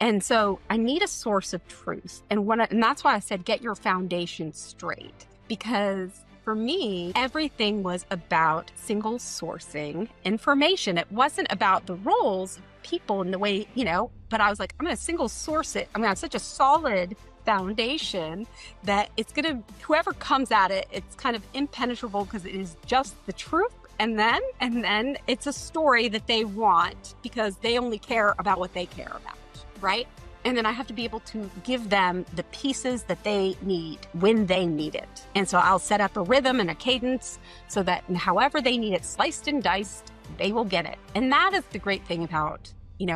And so I need a source of truth. And that's why I said, get your foundation straight. Because for me, everything was about single sourcing information. It wasn't about the roles, people, and the way, but I was like, I'm going to single source it. I'm going to have such a solid foundation that whoever comes at it, it's kind of impenetrable because it is just the truth. And then it's a story that they want because they only care about what they care about, right? And then I have to be able to give them the pieces that they need when they need it. And so I'll set up a rhythm and a cadence so that however they need it sliced and diced, they will get it. And that is the great thing about,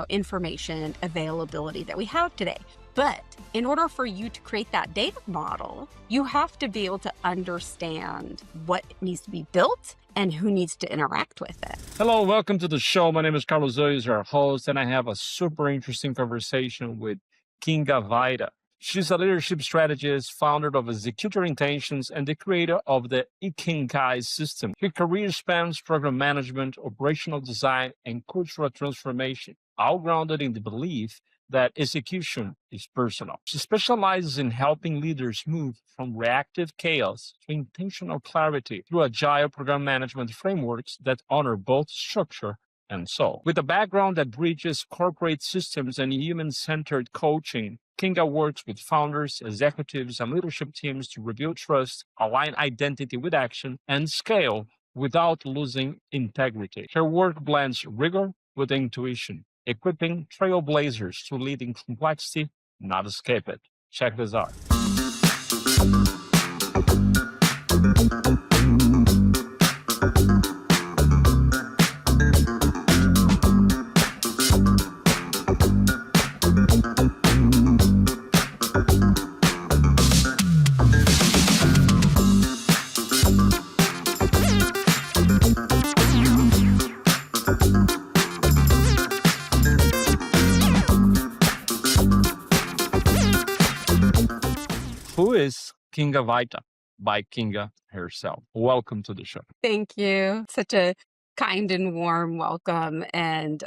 information availability that we have today. But in order for you to create that data model, you have to be able to understand what needs to be built and who needs to interact with it. Hello, welcome to the show. My name is 𝐭𝐚𝐤𝐲𝐬, your host, and I have a super interesting conversation with Kinga Vajda. She's a leadership strategist, founder of Execute Your Intentions, and the creator of the 𝐭𝐚𝐤𝐸 system. Her career spans program management, operational design, and cultural transformation, all grounded in the belief that execution is personal. She specializes in helping leaders move from reactive chaos to intentional clarity through agile program management frameworks that honor both structure and soul. With a background that bridges corporate systems and human-centered coaching, Kinga works with founders, executives, and leadership teams to rebuild trust, align identity with action, and scale without losing integrity. Her work blends rigor with intuition, equipping trailblazers to lead in complexity, not escape it. Check this out. Who is Kinga Vajda by Kinga herself? Welcome to the show. Thank you. Such a kind and warm welcome. And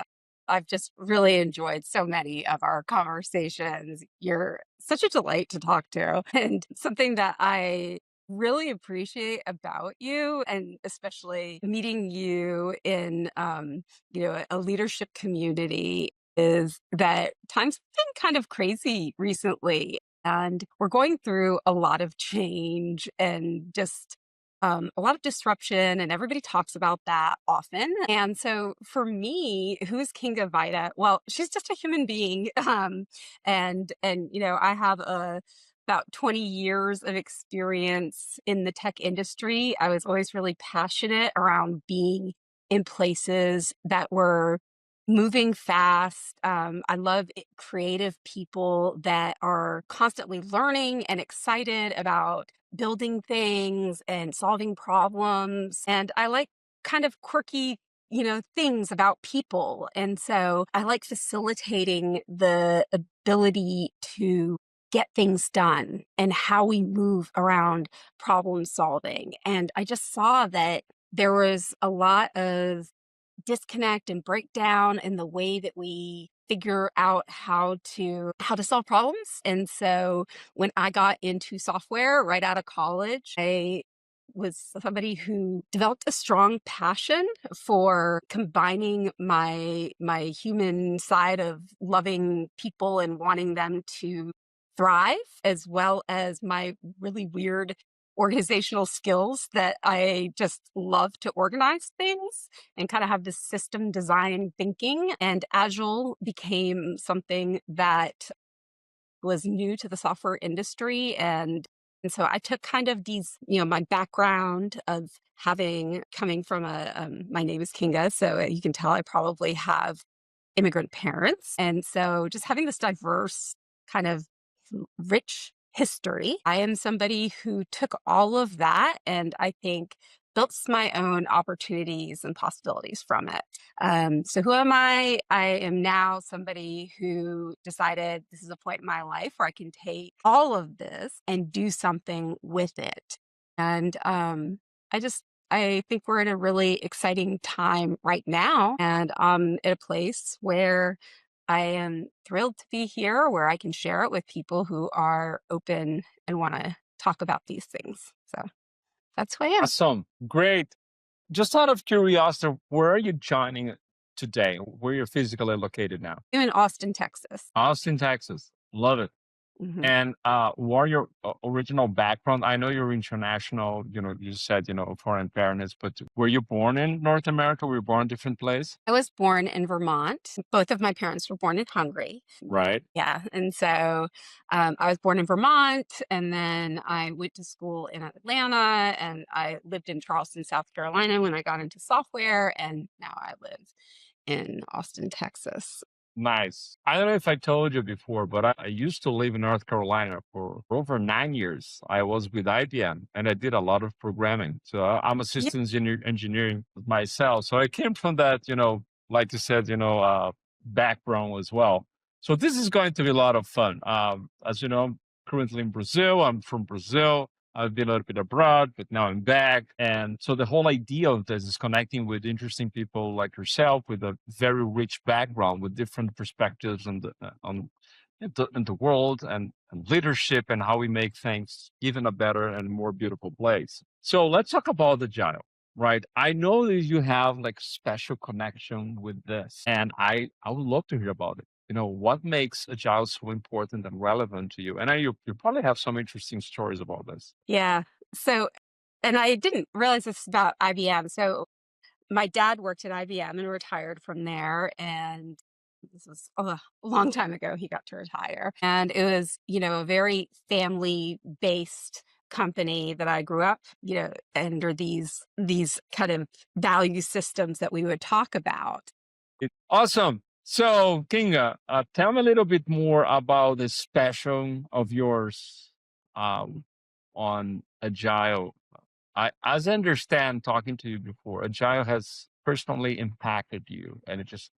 I've just really enjoyed so many of our conversations. You're such a delight to talk to, and something that I really appreciate about you, and especially meeting you in a leadership community, is that times have been kind of crazy recently. And we're going through a lot of change and just a lot of disruption, and everybody talks about that often. And so for me, who is Kinga Vajda? Well, she's just a human being. I have about 20 years of experience in the tech industry. I was always really passionate around being in places that were moving fast. I love creative people that are constantly learning and excited about building things and solving problems. And I like kind of quirky, things about people. And so I like facilitating the ability to get things done and how we move around problem solving. And I just saw that there was a lot of disconnect and breakdown in the way that we figure out how to solve problems. And so when I got into software right out of college, I was somebody who developed a strong passion for combining my human side of loving people and wanting them to thrive, as well as my really weird organizational skills that I just love to organize things and kind of have this system design thinking. And Agile became something that was new to the software industry. And so I took kind of these, my background of coming from my name is Kinga, so you can tell I probably have immigrant parents. And so just having this diverse kind of rich history, I am somebody who took all of that and I think built my own opportunities and possibilities from it. So who am I? I am now somebody who decided this is a point in my life where I can take all of this and do something with it. And I think we're in a really exciting time right now. And I'm at a place where I am thrilled to be here where I can share it with people who are open and want to talk about these things. So that's who I am. Awesome. Great. Just out of curiosity, where are you joining today? Where you're physically located now? I'm in Austin, Texas. Austin, Texas. Love it. Hmm. And what are your original background? I know you're international, you said, foreign parents, but were you born in North America? Were you born in a different place? I was born in Vermont. Both of my parents were born in Hungary. Right. Yeah. And so I was born in Vermont, and then I went to school in Atlanta, and I lived in Charleston, South Carolina when I got into software. And now I live in Austin, Texas. Nice. I don't know if I told you before, but I used to live in North Carolina for over 9 years. I was with IBM and I did a lot of programming. So I'm a Yeah. systems engineering myself. So I came from that, like you said, background as well. So this is going to be a lot of fun. As you know, I'm currently in Brazil. I'm from Brazil. I've been a little bit abroad, but now I'm back. And so the whole idea of this is connecting with interesting people like yourself with a very rich background with different perspectives on in the world and leadership and how we make things even a better and more beautiful place. So let's talk about the Agile, right? I know that you have like special connection with this, and I would love to hear about it. What makes Agile so important and relevant to you? And you probably have some interesting stories about this. Yeah. So, and I didn't realize this about IBM. So, my dad worked at IBM and retired from there. And this was a long time ago, he got to retire. And it was, a very family based company that I grew up, under these kind of value systems that we would talk about. Awesome. So, Kinga, tell me a little bit more about the special of yours um, on Agile. As I understand, talking to you before, Agile has personally impacted you, and it just,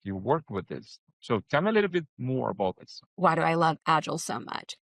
you work with this. So, tell me a little bit more about this. Why do I love Agile so much?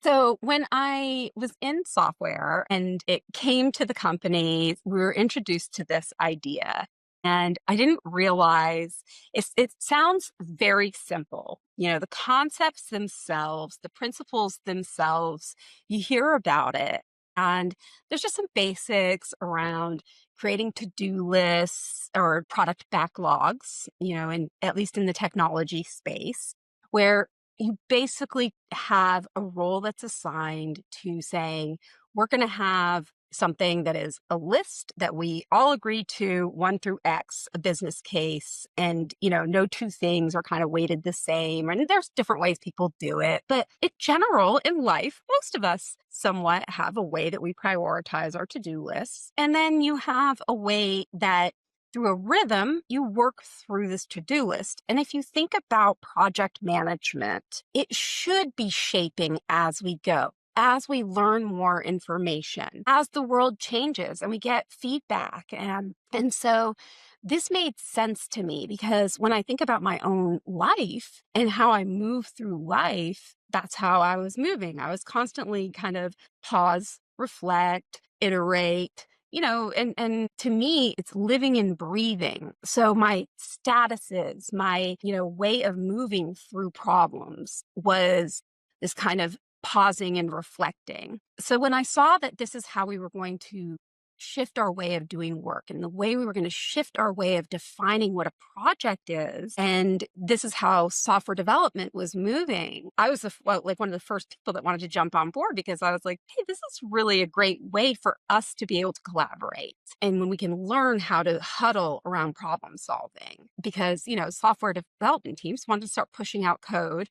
So, when I was in software and it came to the company, we were introduced to this idea. And I didn't realize it sounds very simple. The concepts themselves, the principles themselves, you hear about it. And there's just some basics around creating to-do lists or product backlogs, and at least in the technology space, where you basically have a role that's assigned to saying, we're going to have something that is a list that we all agree to, 1 through X, a business case, and no two things are kind of weighted the same. And there's different ways people do it, but in general, in life, most of us somewhat have a way that we prioritize our to-do lists. And then you have a way that through a rhythm, you work through this to-do list. And if you think about project management, it should be shaping as we go, as we learn more information, as the world changes and we get feedback. And so this made sense to me because when I think about my own life and how I move through life, that's how I was moving. I was constantly kind of pause, reflect, iterate, and to me, it's living and breathing. So my statuses, my, way of moving through problems was this kind of pausing and reflecting. So when I saw that this is how we were going to shift our way of doing work and the way we were going to shift our way of defining what a project is, and this is how software development was moving, I was like one of the first people that wanted to jump on board because I was like, hey, this is really a great way for us to be able to collaborate. And when we can learn how to huddle around problem solving, because, software development teams want to start pushing out code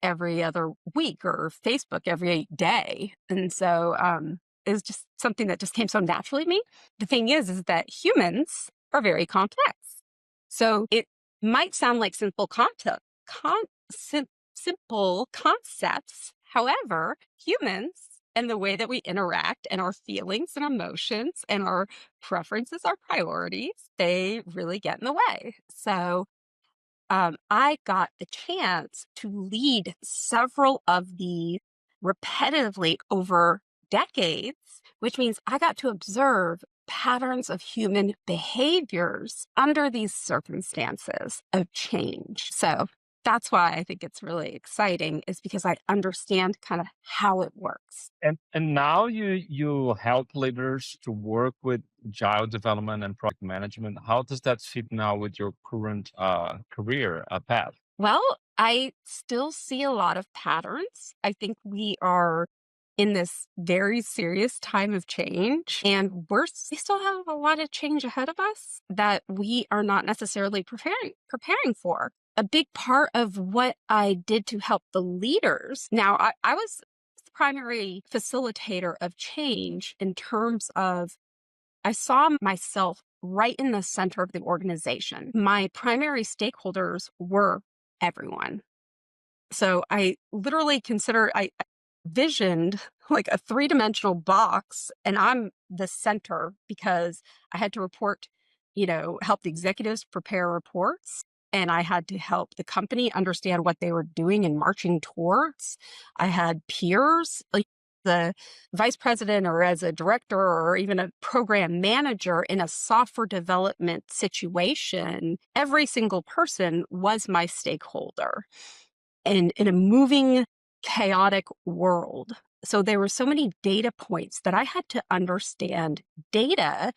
every other week or Facebook every day. And so it was just something that just came so naturally to me. The thing is that humans are very complex. So it might sound like simple concepts. However, humans and the way that we interact and our feelings and emotions and our preferences, our priorities, they really get in the way. So I got the chance to lead several of these repetitively over decades, which means I got to observe patterns of human behaviors under these circumstances of change. So That's why I think it's really exciting, is because I understand kind of how it works. And now you help leaders to work with agile development and project management. How does that fit now with your current career path? Well, I still see a lot of patterns. I think we are in this very serious time of change, and we still have a lot of change ahead of us that we are not necessarily preparing for. A big part of what I did to help the leaders. Now, I was the primary facilitator of change in terms of I saw myself right in the center of the organization. My primary stakeholders were everyone. So I literally I visioned like a three-dimensional box, and I'm the center because I had to help the executives prepare reports, and I had to help the company understand what they were doing and marching towards. I had peers, like the vice president or as a director or even a program manager in a software development situation. Every single person was my stakeholder in a moving, chaotic world. So there were so many data points that I had to understand data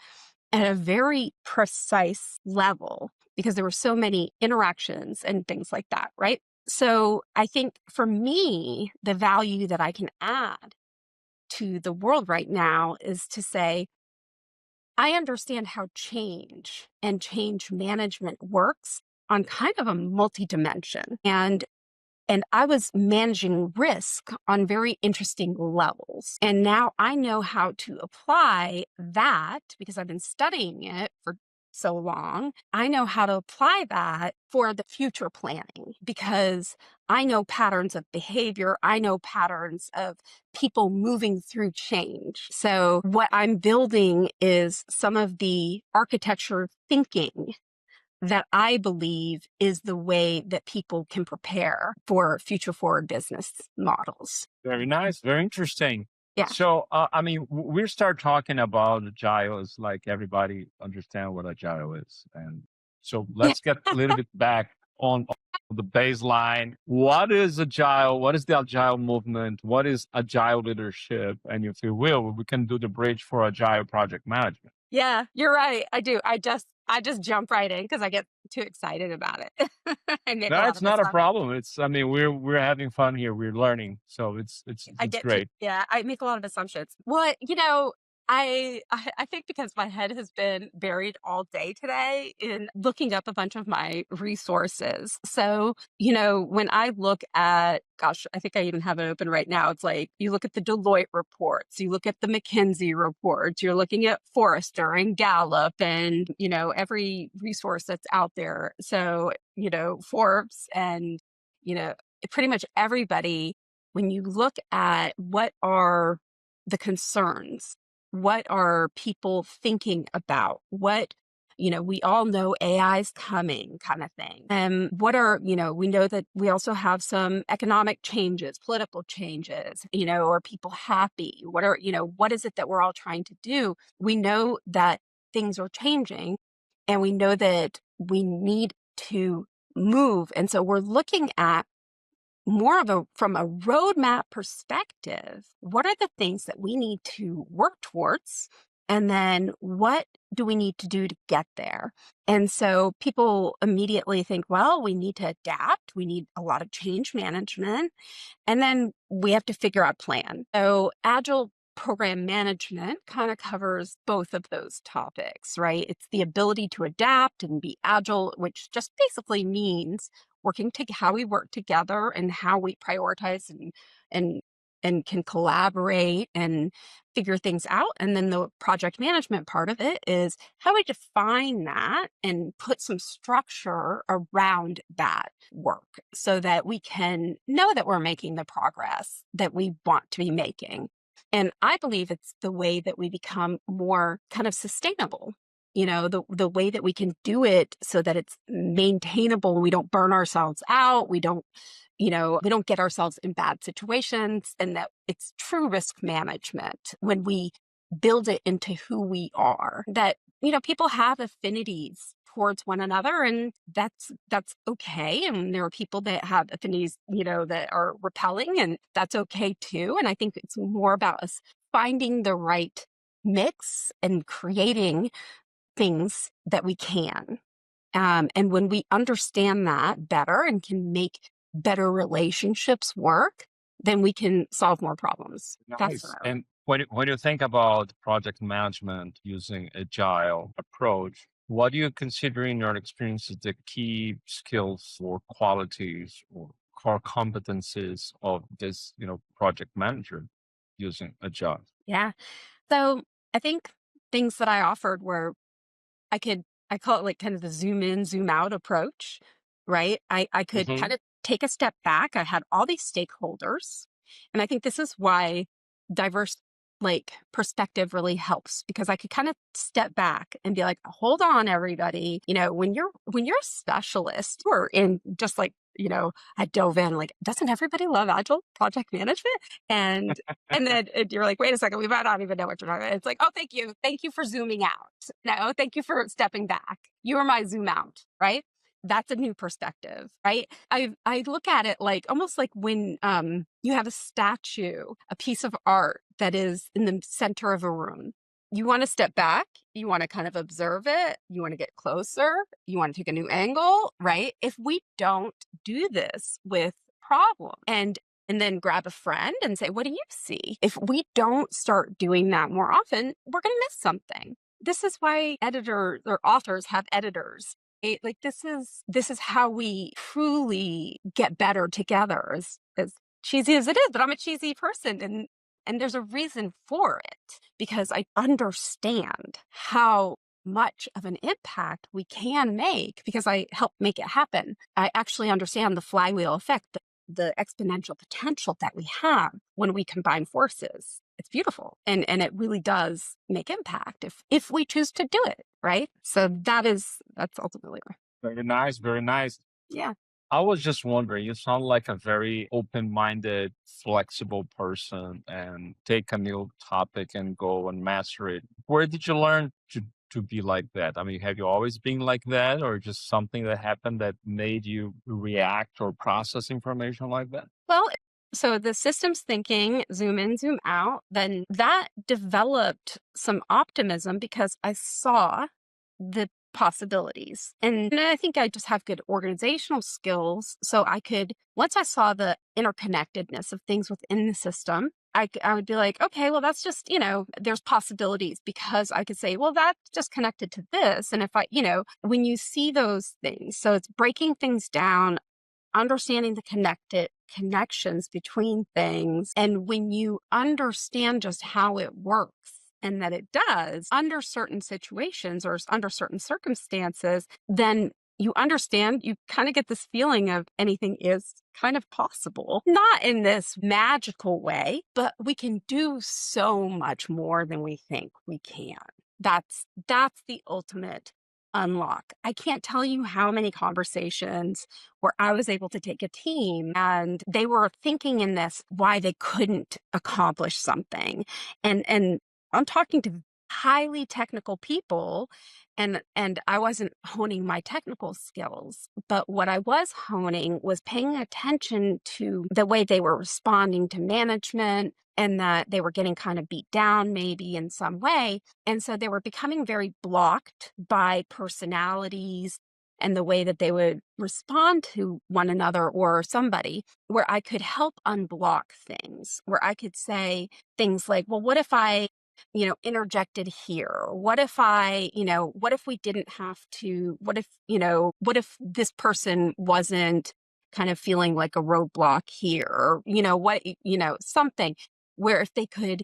at a very precise level because there were so many interactions and things like that, right? So I think for me, the value that I can add to the world right now is to say, I understand how change and change management works on kind of a multi-dimension. And I was managing risk on very interesting levels. And now I know how to apply that because I've been studying it for so long. I know how to apply that for the future planning because I know patterns of behavior. I know patterns of people moving through change. So what I'm building is some of the architecture thinking that I believe is the way that people can prepare for future forward business models. Very nice, very interesting. Yeah. So, I mean, we start talking about agile is like everybody understand what agile is, and so Yeah. let's get a little bit back on the baseline. What is agile? What is the agile movement? What is agile leadership? And if you will, we can do the bridge for agile project management. Yeah, you're right. I do. I just jump right in because I get too excited about it. I make a No, lot it's of not a assumptions. problem. It's I mean, we're having fun here. We're learning, so I it's get to, great. yeah, I make a lot of assumptions. Well, I think because my head has been buried all day today in looking up a bunch of my resources. So, when I look at, gosh, I think I even have it open right now. It's like you look at the Deloitte reports, you look at the McKinsey reports, you're looking at Forrester and Gallup and, every resource that's out there. So, Forbes and, you know, pretty much everybody, when you look at what are the concerns, what are people thinking about, we all know AI is coming kind of thing. And we know that we also have some economic changes, political changes, are people happy? What is it that we're all trying to do? We know that things are changing and we know that we need to move. And so we're looking at more of from a roadmap perspective, what are the things that we need to work towards? And then what do we need to do to get there? And so people immediately think, well, we need to adapt. We need a lot of change management. And then we have to figure out a plan. So Agile program management kind of covers both of those topics, right? It's the ability to adapt and be agile, which just basically means how we work together and how we prioritize and and can collaborate and figure things out. And then the project management part of it is how we define that and put some structure around that work so that we can know that we're making the progress that we want to be making. And I believe it's the way that we become more kind of sustainable. The way that we can do it so that it's maintainable. We don't burn ourselves out. We don't get ourselves in bad situations, and that it's true risk management when we build it into who we are. That, people have affinities towards one another, and that's okay. And there are people that have affinities, that are repelling, and that's okay too. And I think it's more about us finding the right mix and creating things that we can. And when we understand that better and can make better relationships work, then we can solve more problems. That's what Nice. I would. And when you think about project management using agile approach, what do you consider in your experience is the key skills or qualities or core competencies of this, project manager using agile? Yeah. So I think things that I offered were I could I call it like kind of the zoom in, zoom out approach, right? I could Hmm. kind of take a step back. I had all these stakeholders. And I think this is why diverse perspective really helps, because I could kind of step back and be like, hold on, everybody. When you're a specialist or in just I dove in like, doesn't everybody love agile project management? And then you're like, wait a second, we might not even know what you're talking about. It's like, oh, thank you. Thank you for zooming out. No, thank you for stepping back. You are my zoom out, right? That's a new perspective, right? I look at it like almost like when you have a statue, a piece of art that is in the center of a room. You want to step back, you want to kind of observe it, you want to get closer, you want to take a new angle, right? If we don't do this with problem and then grab a friend and say, what do you see? If we don't start doing that more often, we're going to miss something. This is why editors or authors have editors. Like this is how we truly get better together. As cheesy as it is, but I'm a cheesy person, and there's a reason for it, because I understand how much of an impact we can make because I help make it happen. I actually understand the flywheel effect, the exponential potential that we have when we combine forces. It's beautiful. And it really does make impact if we choose to do it, right? So that's ultimately where. Very nice, very nice. Yeah. I was just wondering, you sound like a very open-minded, flexible person and take a new topic and go and master it. Where did you learn to be like that? I mean, have you always been like that, or just something that happened that made you react or process information like that? Well, so the systems thinking, zoom in, zoom out, then that developed some optimism because I saw the possibilities. And I think I just have good organizational skills. So I could, once I saw the interconnectedness of things within the system, I would be like, okay, well, that's just, there's possibilities, because I could say, well, that's just connected to this. And if when you see those things, so it's breaking things down, understanding the connections between things. And when you understand just how it works and that it does under certain situations or under certain circumstances, then you understand, you kind of get this feeling of anything is kind of possible, not in this magical way, but we can do so much more than we think we can. That's the ultimate unlock. I can't tell you how many conversations where I was able to take a team and they were thinking in this why they couldn't accomplish something. And I'm talking to highly technical people, and I wasn't honing my technical skills, but what I was honing was paying attention to the way they were responding to management, and that they were getting kind of beat down maybe in some way. And so they were becoming very blocked by personalities and the way that they would respond to one another or somebody, where I could help unblock things, where I could say things like, well, what if I interjected here? What if what if we didn't have to, what if this person wasn't kind of feeling like a roadblock here? Or, something where if they could,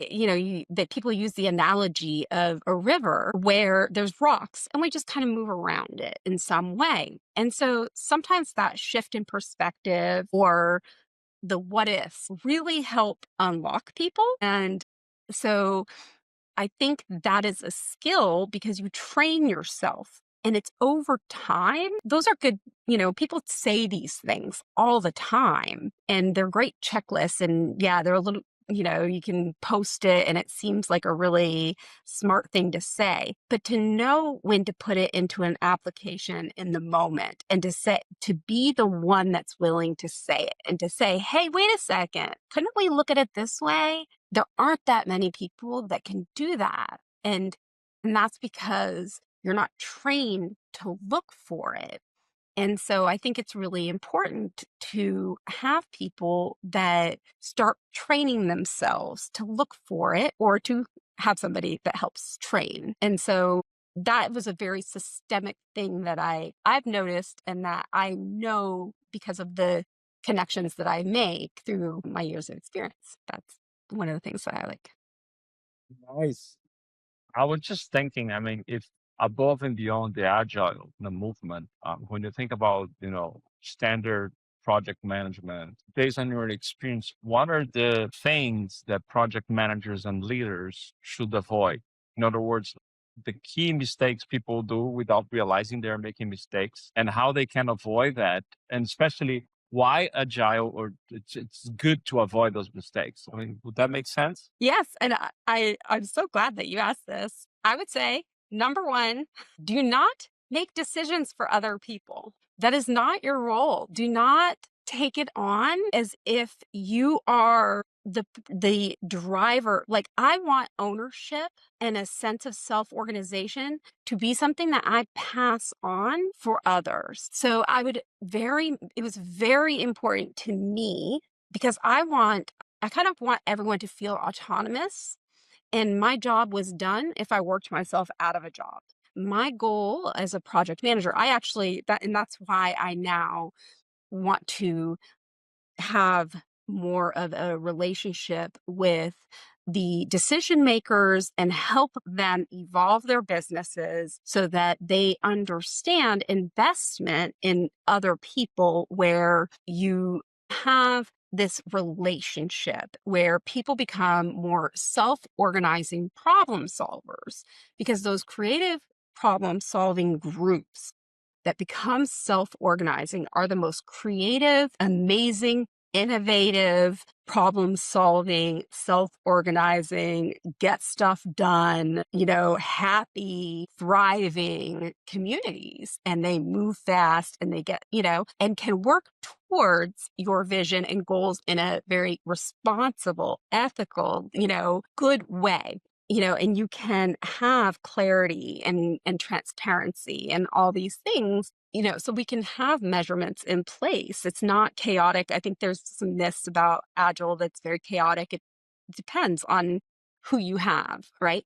that people use the analogy of a river where there's rocks and we just kind of move around it in some way. And so sometimes that shift in perspective or the what ifs really help unlock people. And so I think that is a skill because you train yourself and it's over time. Those are good, people say these things all the time and they're great checklists. And yeah, they're you can post it and it seems like a really smart thing to say, but to know when to put it into an application in the moment and to be the one that's willing to say it and to say, hey, wait a second, couldn't we look at it this way? There aren't that many people that can do that. And that's because you're not trained to look for it. And so I think it's really important to have people that start training themselves to look for it or to have somebody that helps train. And so that was a very systemic thing that I've noticed and that I know because of the connections that I make through my years of experience. That's one of the things that I like. Nice. I was just thinking, I mean, if above and beyond the agile movement, when you think about, standard project management, based on your experience, what are the things that project managers and leaders should avoid? In other words, the key mistakes people do without realizing they're making mistakes and how they can avoid that. And especially why agile or it's good to avoid those mistakes. I mean, would that make sense? Yes, and I'm so glad that you asked this. I would say number one, do not make decisions for other people. That is not your role. Do not take it on as if you are the driver. Like I want ownership and a sense of self-organization to be something that I pass on for others. So it was very important to me because I kind of want everyone to feel autonomous, and my job was done if I worked myself out of a job. My goal as a project manager, that's why I now want to have more of a relationship with the decision makers and help them evolve their businesses so that they understand investment in other people where you have this relationship where people become more self-organizing problem solvers because those creative problem solving groups that become self-organizing are the most creative, amazing, innovative, problem solving, self-organizing, get stuff done, happy, thriving communities. And they move fast and they and can work towards your vision and goals in a very responsible, ethical, good way. And you can have clarity and transparency and all these things, so we can have measurements in place. It's not chaotic. I think there's some myths about Agile that's very chaotic. It depends on who you have, right?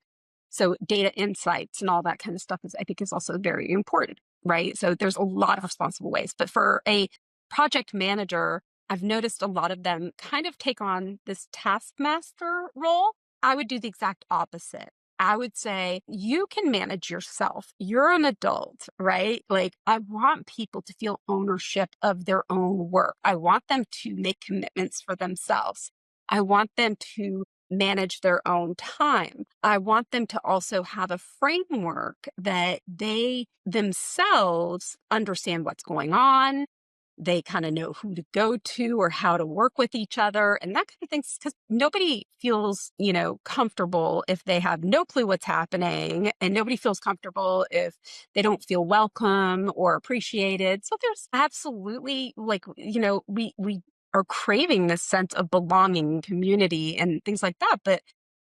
So data insights and all that kind of stuff I think is also very important, right? So there's a lot of responsible ways. But for a project manager, I've noticed a lot of them kind of take on this taskmaster role. I would do the exact opposite. I would say you can manage yourself. You're an adult, right? Like I want people to feel ownership of their own work. I want them to make commitments for themselves. I want them to manage their own time. I want them to also have a framework that they themselves understand what's going on. They kind of know who to go to or how to work with each other and that kind of things, because nobody feels, comfortable if they have no clue what's happening, and nobody feels comfortable if they don't feel welcome or appreciated. So there's absolutely we are craving this sense of belonging, community, and things like that. But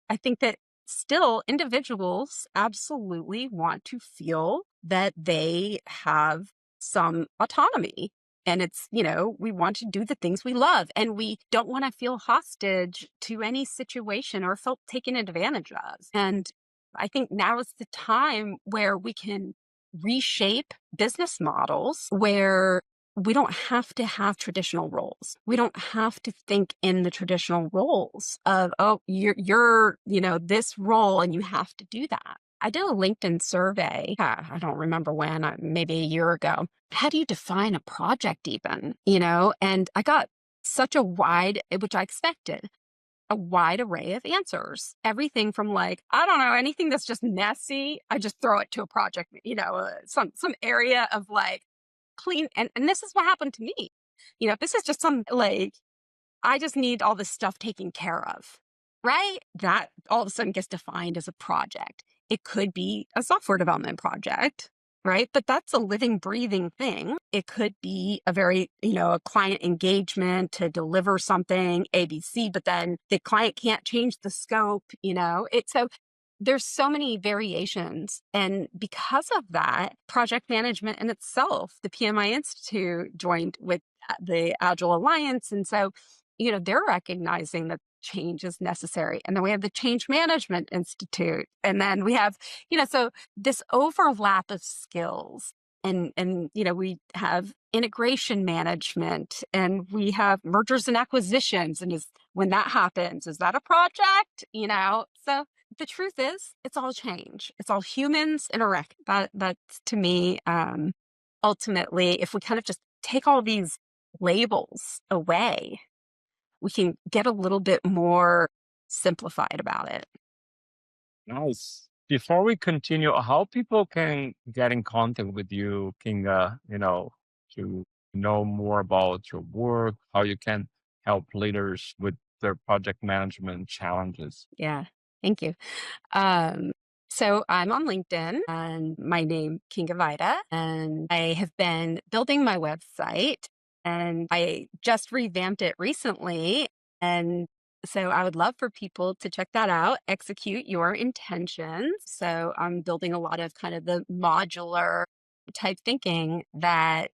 I think that still individuals absolutely want to feel that they have some autonomy. And it's, we want to do the things we love, and we don't want to feel hostage to any situation or felt taken advantage of. And I think now is the time where we can reshape business models where we don't have to have traditional roles. We don't have to think in the traditional roles of, oh, you're, this role and you have to do that. I did a LinkedIn survey. I don't remember when, maybe a year ago. How do you define a project even? And I got such a wide, which I expected, a wide array of answers. Everything from like, I don't know, anything that's just messy, I just throw it to a project, some area of like clean. And this is what happened to me. This is just some like, I just need all this stuff taken care of. right? That all of a sudden gets defined as a project. It could be a software development project, right? But that's a living, breathing thing. It could be a very, a client engagement to deliver something ABC, but then the client can't change the scope, so there's so many variations. And because of that, project management in itself, the PMI Institute joined with the Agile Alliance. And so, they're recognizing that change is necessary. And then we have the Change Management Institute. And then we have, so this overlap of skills. And we have integration management, and we have mergers and acquisitions. And when that happens, is that a project? So the truth is, it's all change. It's all humans interact. That's to me, ultimately, if we kind of just take all these labels away, we can get a little bit more simplified about it. Nice. Before we continue, how people can get in contact with you, Kinga, to know more about your work, how you can help leaders with their project management challenges. Yeah. Thank you. Um, so I'm on LinkedIn, and my name Kinga Vajda, and I have been building my website, and I just revamped it recently. And so I would love for people to check that out, execute your intentions. So I'm building a lot of kind of the modular type thinking that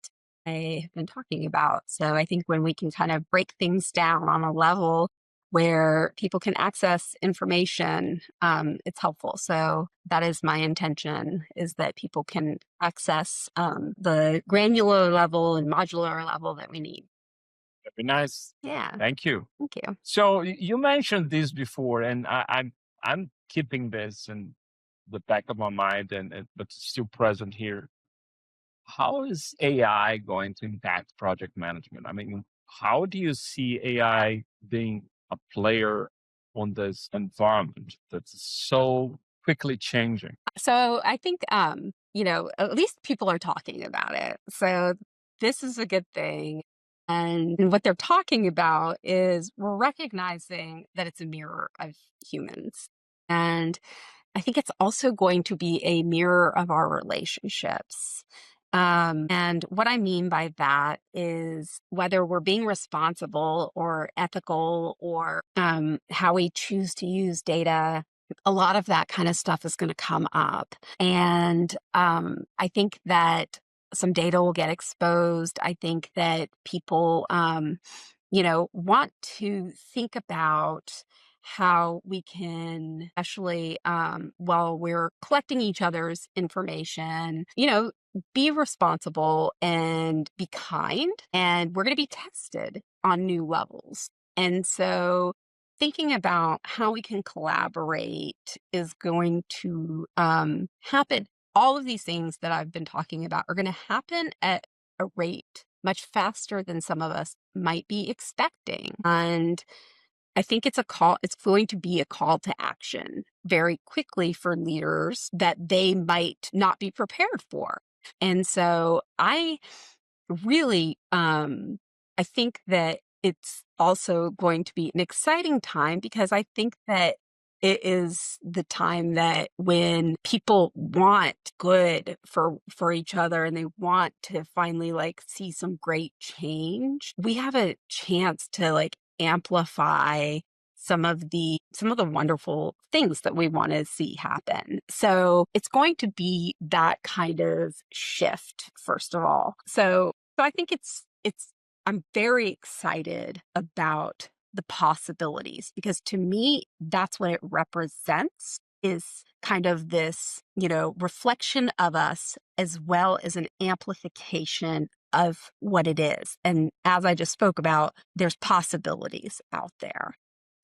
I have been talking about. So I think when we can kind of break things down on a level where people can access information, it's helpful. So that is my intention, is that people can access the granular level and modular level that we need. That'd be nice. Yeah, Thank you. thank you. So you mentioned this before, and I'm keeping this in the back of my mind, but it's still present here. How is AI going to impact project management? I mean, how do you see AI being a player on this environment that's so quickly changing? So I think, at least people are talking about it. So this is a good thing. And what they're talking about is we're recognizing that it's a mirror of humans. And I think it's also going to be a mirror of our relationships. And what I mean by that is whether we're being responsible or ethical, or how we choose to use data, a lot of that kind of stuff is going to come up. And I think that some data will get exposed. I think that people, want to think about how we can, especially while we're collecting each other's information, be responsible and be kind. And we're going to be tested on new levels. And so thinking about how we can collaborate is going to happen. All of these things that I've been talking about are going to happen at a rate much faster than some of us might be expecting. And I think it's going to be a call to action very quickly for leaders that they might not be prepared for. And so I really, I think that it's also going to be an exciting time, because I think that it is the time that when people want good for each other, and they want to finally like see some great change, we have a chance to like amplify some of the wonderful things that we want to see happen. So it's going to be that kind of shift, first of all. So I think I'm very excited about the possibilities, because to me, that's what it represents, is kind of this, reflection of us, as well as an amplification of what it is. And as I just spoke about, there's possibilities out there.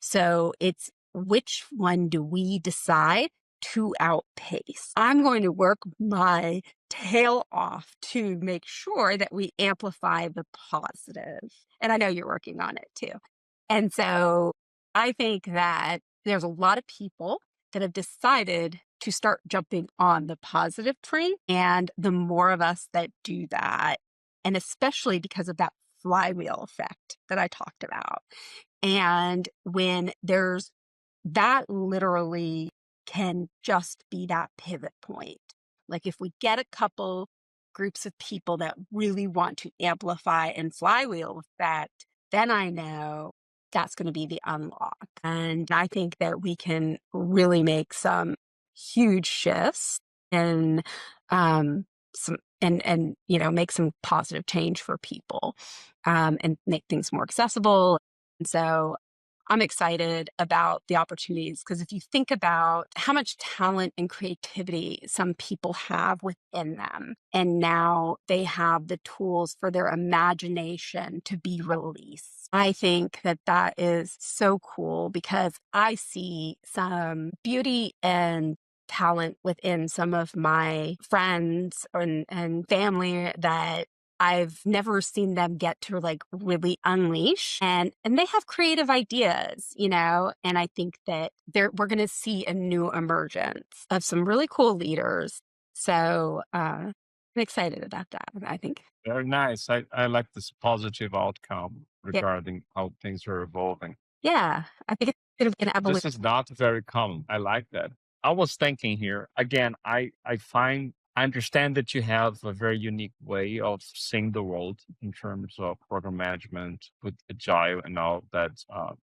So it's, which one do we decide to outpace? I'm going to work my tail off to make sure that we amplify the positive. And I know you're working on it too. And so I think that there's a lot of people that have decided to start jumping on the positive train. And the more of us that do that, and especially because of that flywheel effect that I talked about. And when there's that literally can just be that pivot point. Like if we get a couple groups of people that really want to amplify and flywheel effect, then I know that's going to be the unlock. And I think that we can really make some huge shifts and some and make some positive change for people and make things more accessible. And so I'm excited about the opportunities because if you think about how much talent and creativity some people have within them, and now they have the tools for their imagination to be released. I think that that is so cool because I see some beauty and talent within some of my friends and family that I've never seen them get to like really unleash and they have creative ideas, and I think that we're going to see a new emergence of some really cool leaders. So I'm excited about that. I think, Very nice. I like this positive outcome yeah, regarding how things are evolving. yeah, I think it's going to be an This evolution. is not very common. I like that. I was thinking here again. I understand that you have a very unique way of seeing the world in terms of program management with agile and all that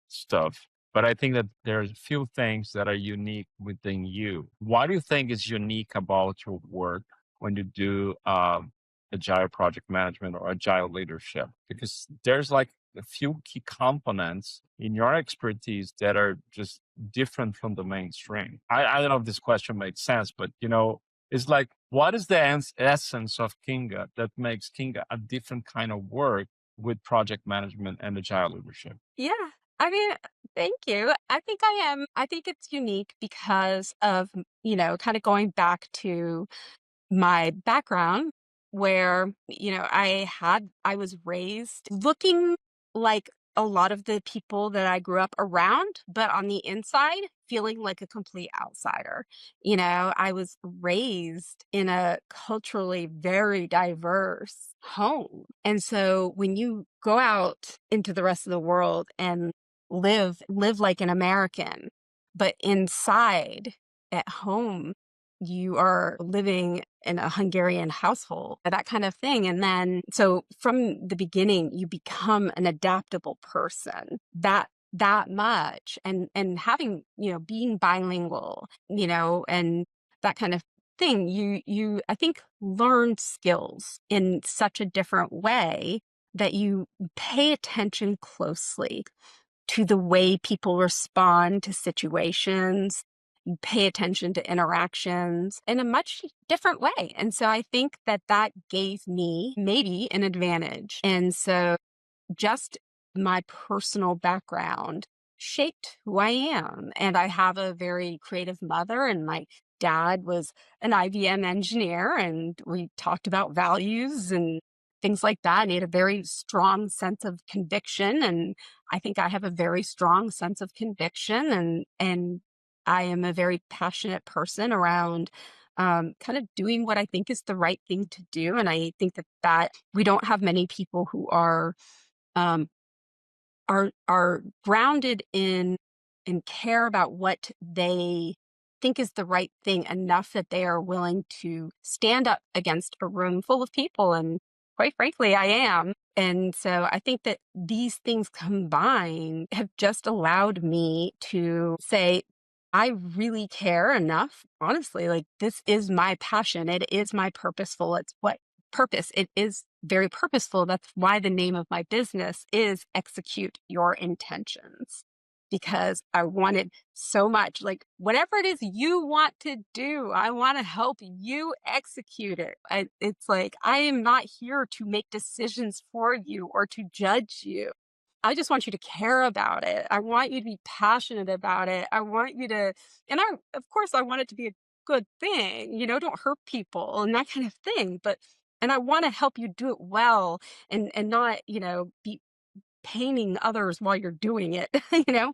stuff. But I think that there's a few things that are unique within you. What do you think is unique about your work when you do agile project management or agile leadership? Because there's like a few key components in your expertise that are just different from the mainstream. I don't know if this question makes sense, but it's like, what is the essence of Kinga that makes Kinga a different kind of work with project management and agile leadership? Yeah. I mean, thank you. I think it's unique because of, kind of going back to my background where, I was raised looking like a lot of the people that I grew up around, but on the inside, feeling like a complete outsider. I was raised in a culturally very diverse home. And so when you go out into the rest of the world and live like an American, but inside at home, you are living in a Hungarian household, that kind of thing. And then, so from the beginning, you become an adaptable person that much. And having, being bilingual, and that kind of thing, I think, learn skills in such a different way that you pay attention closely to the way people respond to situations. You pay attention to interactions in a much different way. And so I think that that gave me maybe an advantage. And so just my personal background shaped who I am. And I have a very creative mother, and my dad was an IBM engineer, and we talked about values and things like that. And he had a very strong sense of conviction. And I think I have a very strong sense of conviction. And I am a very passionate person around kind of doing what I think is the right thing to do. And I think that we don't have many people who um, are grounded in and care about what they think is the right thing enough that they are willing to stand up against a room full of people. And quite frankly, I am. And so I think that these things combined have just allowed me to say, I really care enough, honestly, like this is my passion. It is my purposeful. It's what purpose. It is very purposeful. That's why the name of my business is Execute Your Intentions, because I wanted so much, like whatever it is you want to do, I want to help you execute it. It's like, I am not here to make decisions for you or to judge you. I just want you to care about it. I want you to be passionate about it. I want you to, and of course, I want it to be a good thing, don't hurt people and that kind of thing. And I want to help you do it well and not, be paining others while you're doing it, you know?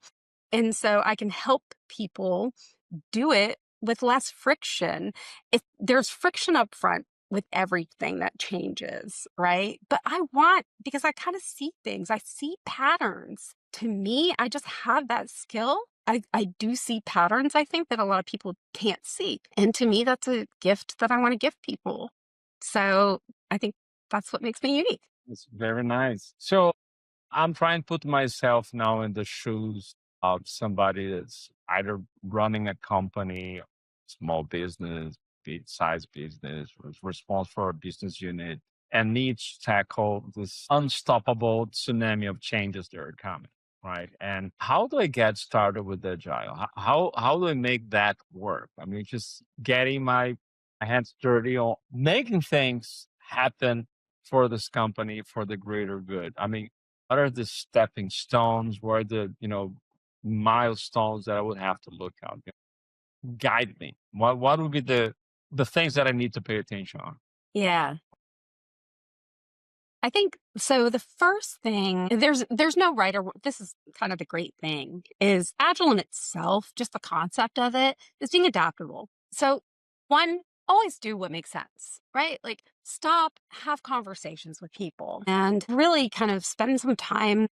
And so I can help people do it with less friction. If there's friction up front with everything that changes, right? But because I kind of see things, I see patterns. To me, I just have that skill. I do see patterns, I think, that a lot of people can't see. And to me, that's a gift that I want to give people. So I think that's what makes me unique. It's very nice. So I'm trying to put myself now in the shoes of somebody that's either running a company, small business, big size business, was responsible for a business unit, and needs to tackle this unstoppable tsunami of changes that are coming. Right. And how do I get started with Agile? How do I make that work? I mean, just getting my hands dirty on making things happen for this company for the greater good. I mean, what are the stepping stones? What are the, milestones that I would have to look out? Guide me. What would be the things that I need to pay attention on? Yeah. I think so. The first thing, there's no right or this is kind of the great thing is Agile in itself, just the concept of it is being adaptable. So one, always do what makes sense, right? Like stop, have conversations with people and really kind of spend some time,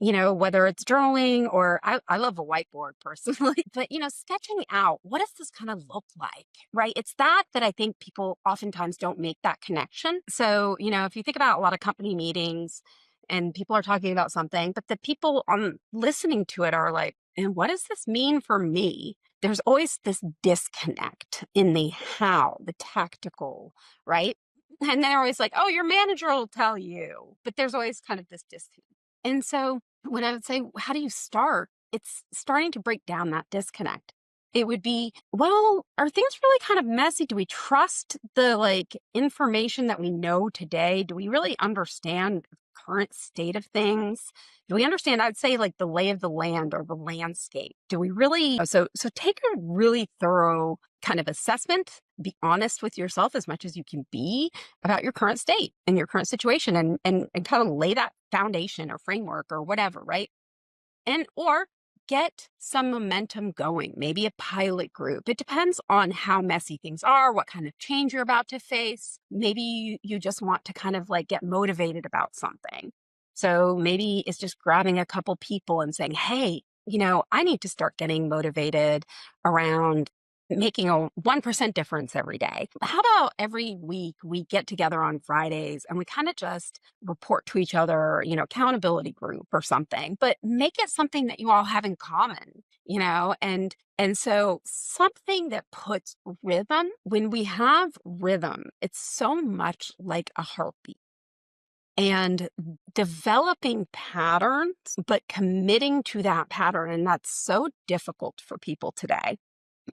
whether it's drawing or I love a whiteboard personally, but, sketching out what does this kind of look like, right? It's that I think people oftentimes don't make that connection. So, if you think about a lot of company meetings and people are talking about something, but the people on listening to it are like, and what does this mean for me? There's always this disconnect in the how, the tactical, right? And they're always like, oh, your manager will tell you. But there's always kind of this disconnect. And so when I would say, how do you start? It's starting to break down that disconnect. It would be, well, are things really kind of messy? Do we trust the information that we know today? Do we really understand the current state of things? Do we understand, I'd say the lay of the land or the landscape? Do we really so take a really thorough kind of assessment, be honest with yourself as much as you can be about your current state and your current situation and kind of lay that foundation or framework or whatever, right? And or get some momentum going, maybe a pilot group. It depends on how messy things are, what kind of change you're about to face. Maybe you just want to kind of get motivated about something. So maybe it's just grabbing a couple people and saying, hey, I need to start getting motivated around making a 1% difference every day. How about every week we get together on Fridays and we kind of just report to each other, accountability group or something, but make it something that you all have in common, and so something that puts rhythm, when we have rhythm, it's so much like a heartbeat. And developing patterns, but committing to that pattern. And that's so difficult for people today.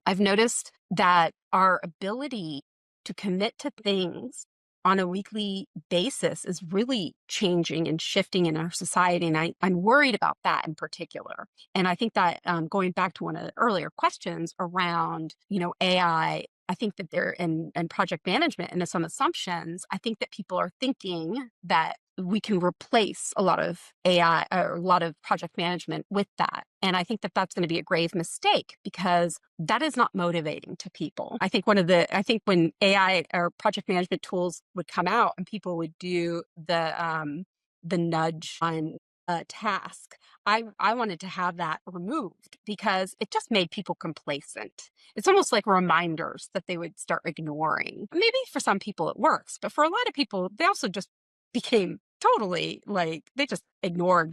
I've noticed that our ability to commit to things on a weekly basis is really changing and shifting in our society. And I'm worried about that in particular. And I think that going back to one of the earlier questions around, AI, I think that they're in project management and some assumptions, I think that people are thinking that we can replace a lot of AI or a lot of project management with that. And I think that that's going to be a grave mistake because that is not motivating to people. I think when AI or project management tools would come out and people would do the nudge on a task, I wanted to have that removed because it just made people complacent. It's almost like reminders that they would start ignoring. Maybe for some people it works, but for a lot of people, they also just became totally they just ignore,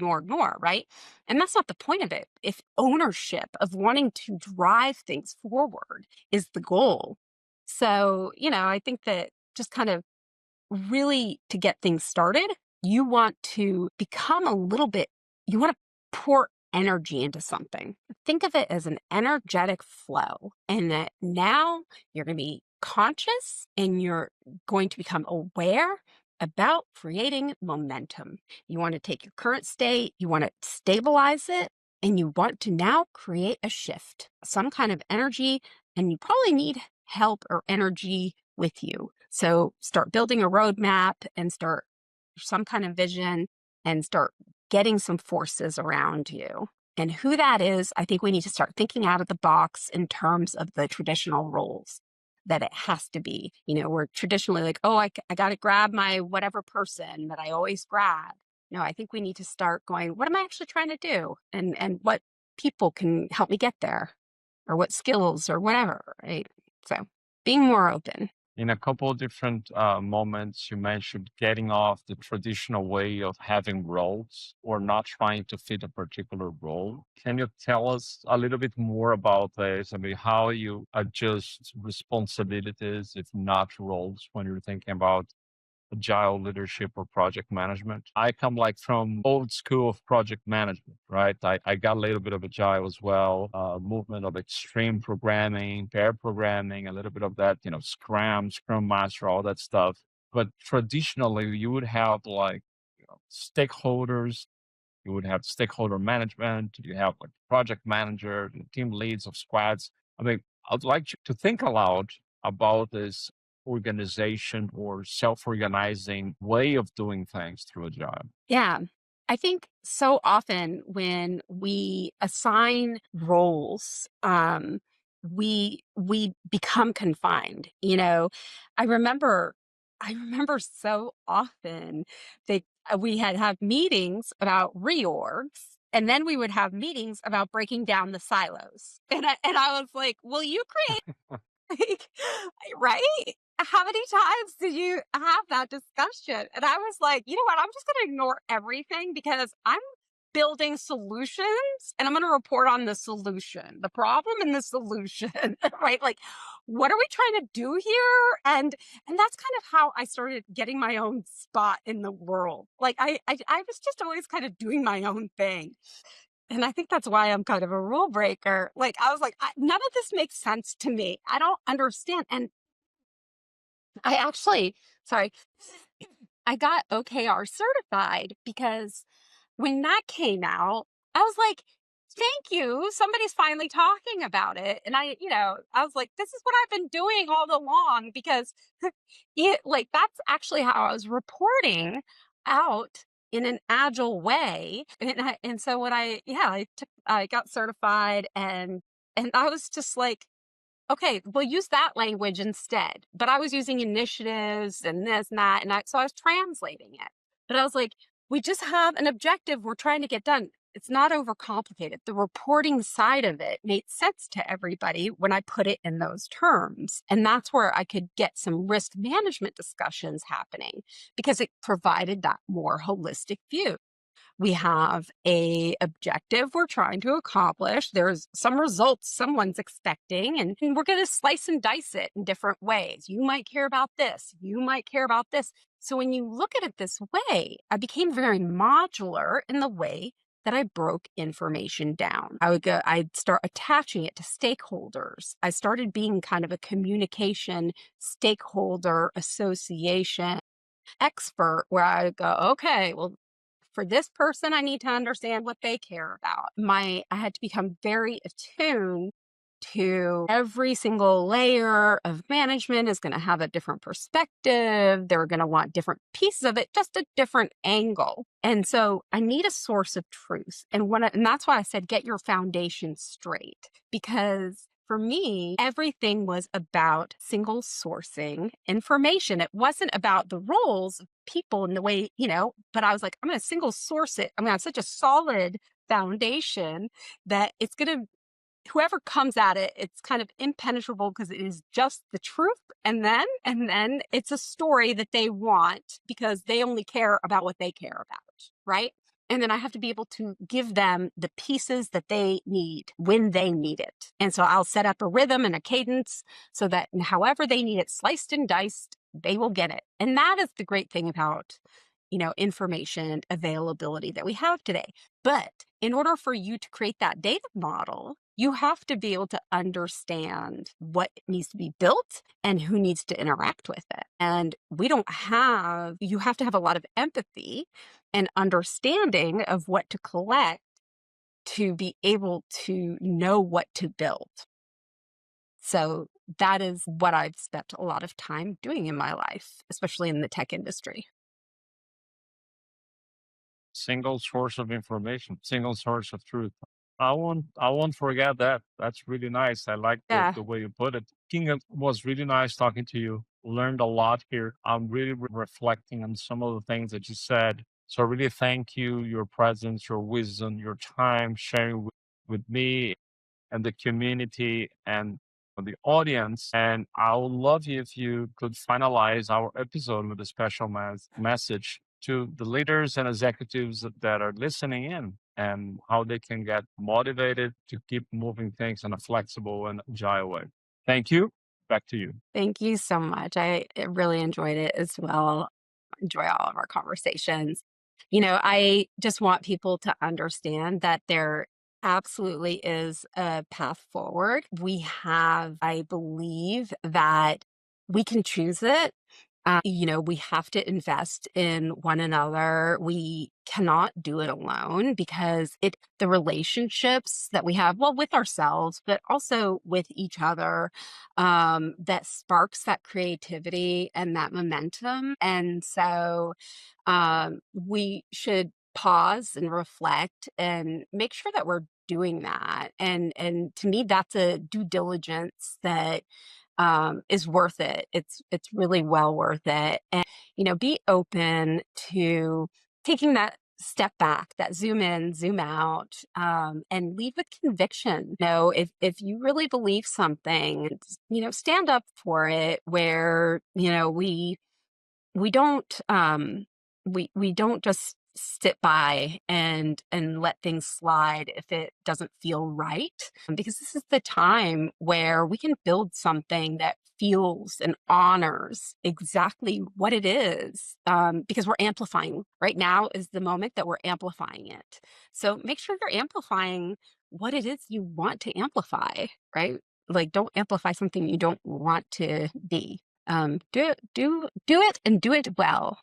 right? And that's not the point of it. If ownership of wanting to drive things forward is the goal. So, I think that just kind of really to get things started, you want to become you want to pour energy into something. Think of it as an energetic flow, and that now you're going to be conscious and you're going to become aware about creating momentum. You want to take your current state, you want to stabilize it, and you want to now create a shift, some kind of energy, and you probably need help or energy with you. So start building a roadmap and start some kind of vision and start getting some forces around you. And who that is, I think we need to start thinking out of the box in terms of the traditional roles that it has to be. We're traditionally like, oh, I got to grab my whatever person that I always grab. No, I think we need to start going, what am I actually trying to do? And what people can help me get there or what skills or whatever, right? So being more open. In a couple of different moments, you mentioned getting off the traditional way of having roles or not trying to fit a particular role. Can you tell us a little bit more about this? I mean, how you adjust responsibilities, if not roles, when you're thinking about agile leadership or project management? I come like from old school of project management, right? I got a little bit of agile as well, movement of extreme programming, pair programming, a little bit of that, Scrum Master, all that stuff. But traditionally, you would have like stakeholders, you would have stakeholder management, you have like project manager, the team leads of squads. I mean, I'd like you to think aloud about this organization or self-organizing way of doing things through Agile. Yeah. I think so often when we assign roles, we become confined. I remember I remember so often that we had have meetings about reorgs, and then we would have meetings about breaking down the silos. And I was like, "Will you create like, right? How many times did you have that discussion?" And I was like, you know what? I'm just going to ignore everything because I'm building solutions and I'm going to report on the solution, the problem and the solution, right? Like, what are we trying to do here? And that's kind of how I started getting my own spot in the world. Like I was just always kind of doing my own thing. And I think that's why I'm kind of a rule breaker. Like, I was like, none of this makes sense to me. I don't understand. And I actually, sorry, I got OKR certified because when that came out, I was like, thank you. Somebody's finally talking about it. And I was like, this is what I've been doing all along because that's actually how I was reporting out in an agile way. And so when I got certified and I was just like, okay, we'll use that language instead. But I was using initiatives and this and that. So I was translating it. But I was like, we just have an objective we're trying to get done. It's not overcomplicated. The reporting side of it made sense to everybody when I put it in those terms. And that's where I could get some risk management discussions happening because it provided that more holistic view. We have a objective we're trying to accomplish. There's some results someone's expecting, and we're going to slice and dice it in different ways. You might care about this. You might care about this. So when you look at it this way, I became very modular in the way that I broke information down. I'd start attaching it to stakeholders. I started being kind of a communication stakeholder association expert where I would go, okay, well, for this person, I need to understand what they care about. I had to become very attuned to every single layer of management is going to have a different perspective. They're going to want different pieces of it, just a different angle. And so I need a source of truth. And that's why I said, get your foundation straight, because for me, everything was about single sourcing information. It wasn't about the roles of people in the way, but I was like, I'm going to single source it. I'm going to have such a solid foundation that it's going to, whoever comes at it, it's kind of impenetrable because it is just the truth. And then it's a story that they want because they only care about what they care about. Right. And then I have to be able to give them the pieces that they need when they need it. And so I'll set up a rhythm and a cadence so that however they need it sliced and diced, they will get it. And that is the great thing about, information availability that we have today. But in order for you to create that data model, you have to be able to understand what needs to be built and who needs to interact with it. And you have to have a lot of empathy and understanding of what to collect to be able to know what to build. So that is what I've spent a lot of time doing in my life, especially in the tech industry. Single source of information, single source of truth. I won't forget that. That's really nice. I like Yeah. the way you put it. King, it was really nice talking to you. Learned a lot here. I'm really reflecting on some of the things that you said. So I really thank you, your presence, your wisdom, your time sharing with with me and the community and the audience. And I would love you if you could finalize our episode with a special message to the leaders and executives that are listening in and how they can get motivated to keep moving things in a flexible and agile way. Thank you. Back to you. Thank you so much. I really enjoyed it as well. Enjoy all of our conversations. I just want people to understand that there absolutely is a path forward. I believe that we can choose it. We have to invest in one another. We cannot do it alone because the relationships that we have, well, with ourselves, but also with each other, that sparks that creativity and that momentum. And so we should pause and reflect and make sure that we're doing that. And to me, that's a due diligence that is worth it. It's really well worth it. And be open to taking that step back, that zoom in, zoom out, and lead with conviction. If you really believe something, stand up for it. Where we don't we don't just sit by and let things slide if it doesn't feel right, because this is the time where we can build something that feels and honors exactly what it is, because we're amplifying. Right now is the moment that we're amplifying it, so make sure you're amplifying what it is you want to amplify, right? Like, don't amplify something you don't want to be. Do it and do it well.